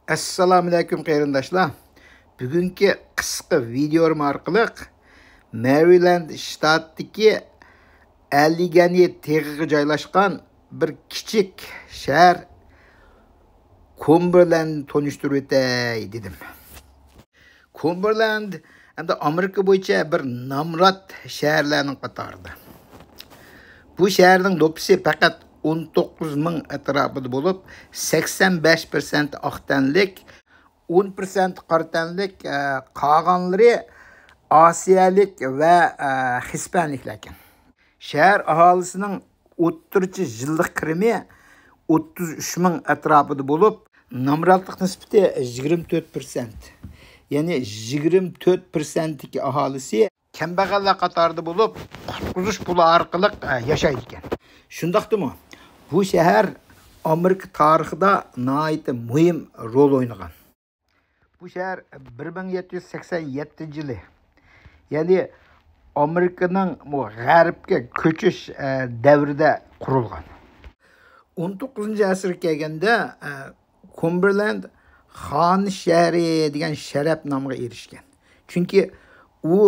Assalamu alaykum qarindoshlar. Bugungi qisqa videom orqali Maryland shtatidagi Allegheny tog'iga joylashgan bir kichik shahar Cumberland tanishtirib o'tay dedim. Cumberland endi Amerika bo'yicha bir nomrod shaharlarning qatorida. Bu shaharning do'ppisi faqat 19,000 atrofida bo'lib, 85% oqtanlik, 10% qortanlik, qolganlari Osiyalik va Hispaniklar ekan. Shahar aholisining o'ttirchi yillik kirimi 33,000 atrofida bo'lib, nomrodlik nisbati 24%. Ya'ni 24%dagi aholisi kambag'allar qatorida bo'lib, qutqizish puli orqali yashaydi ekan. Shundaqdimi? Bu shahar Amerika tarixida nihoyat muhim rol o'ynagan. Bu shahar 1787-yili, ya'ni Amerikaning g'arbga ko'chish davrida qurilgan. 19-asrga kelganda Cumberland Xon shahri degan sharaf nomiga erishgan. Chunki u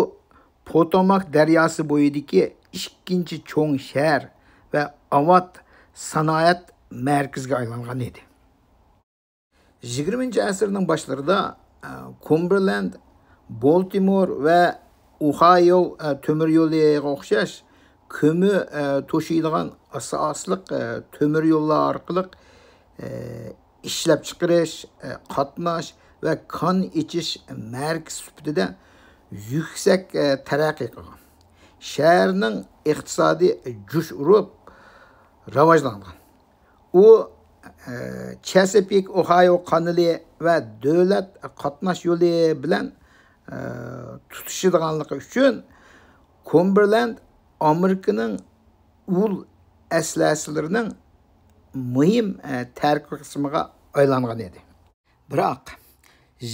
Potomac daryosi bo'yidagi ikkinchi cho'ng shahar va avod sanoat markaziga aylangan edi. 20-asrning boshlarida Cumberland, Baltimore va Ohio temir yo'liga o'xshash ko'mir to'shiydigan asosliq temir yo'llar orqali ishlab chiqarish, qatnash va qon ichish markazi sifatida yuksak taraqqiy qilgan. Shaharning iqtisodiy jush urib rivojlangan. U Chesapeake Ohio kanali va davlat qatnash yo'li bilan tutishadiganligi uchun Cumberland Amerikaning ul aslasilarining muhim tarkibiy qismiga aylangan edi. Biroq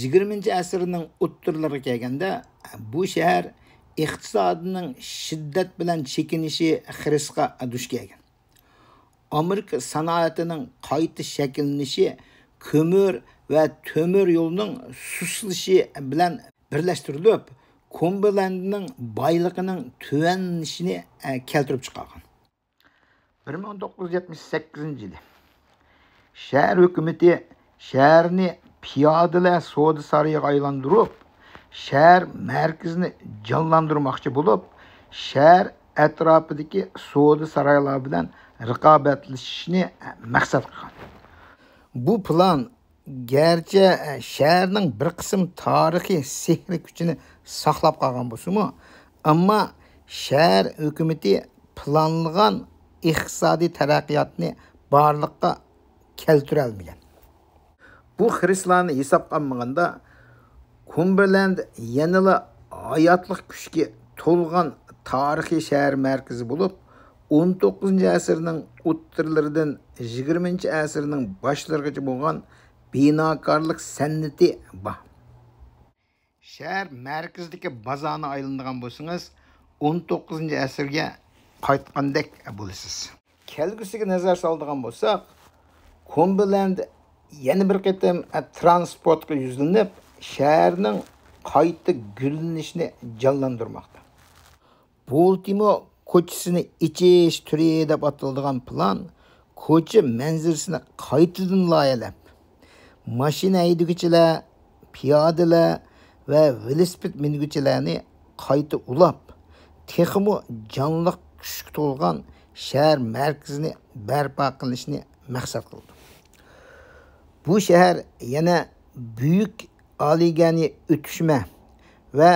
20-asrning o'ttirlariga kelganda bu shahar iqtisodining shiddat bilan chekinishi xirasga duch kelgan. Amerika sanoatining qayta shakllanishi ko'mir va temir yo'lining susilishi bilan birlashtirilib, Cumberlandning boyligining tuvanishini keltirib chiqargan. 1978-yili shahar hukumati shaharni piyodalar savdo saroyiga aylantirib, shahar markazini jonlantirmoqchi bo'lib, shahar atrofidagi savdo saroylar bilan raqobatlashishni maqsad qilgan. Bu plan garchi shaharning bir qism tarixiy sehri kuchini saqlab qolgan bo'lsa-mu, ammo shahar hukumati planlagan iqtisodiy taraqqiyotni barliqqa keltira olmagan. Bu xiristlarni hisobga olmaganda Cumberland yanada hayotlik kuchga to'lgan tarixiy shahar markazi bo'lib, 19-asrning o'ttirlaridan 20-asrning boshlarigacha bo'lgan binokorlik san'ati bor. Shahar markazidagi bozorni aylanadigan bo'lsangiz, 19-asrga qaytgandek bo'lasiz. Kelgusiga nazar soladigan bo'lsak, Cumberland yana bir qatam transportga yuzlanib, shaharning qayta gullanishini jonlantirmoqda. Baltimore ko'chasini ichish turi deb ataladigan plan ko'cha manzarasini qaytadan loyihalab, mashina haydovchilar, piyodalar va velosiped minuvchilarni qayta ulab, texmo jonliq kuchga to'lgan shahar markazini barpo qilishni maqsad qildi. Bu shahar yana buyuk Allegheny o'tishma va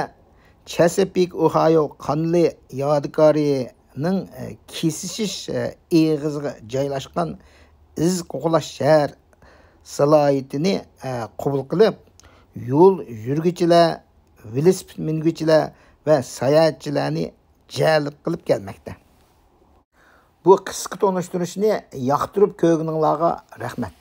Chesapeake Ohio kanali yodgorining kesishish eg'iziga joylashgan iz qo'g'lash shahar salohiyatini qabul qilib, yo'l yuruvchilar, velosiped minuvchilar va sayohatchilarni jalb qilib kelmoqda. Bu qisqa tanishtirishni yoqtirib ko'rganinglarga rahmat.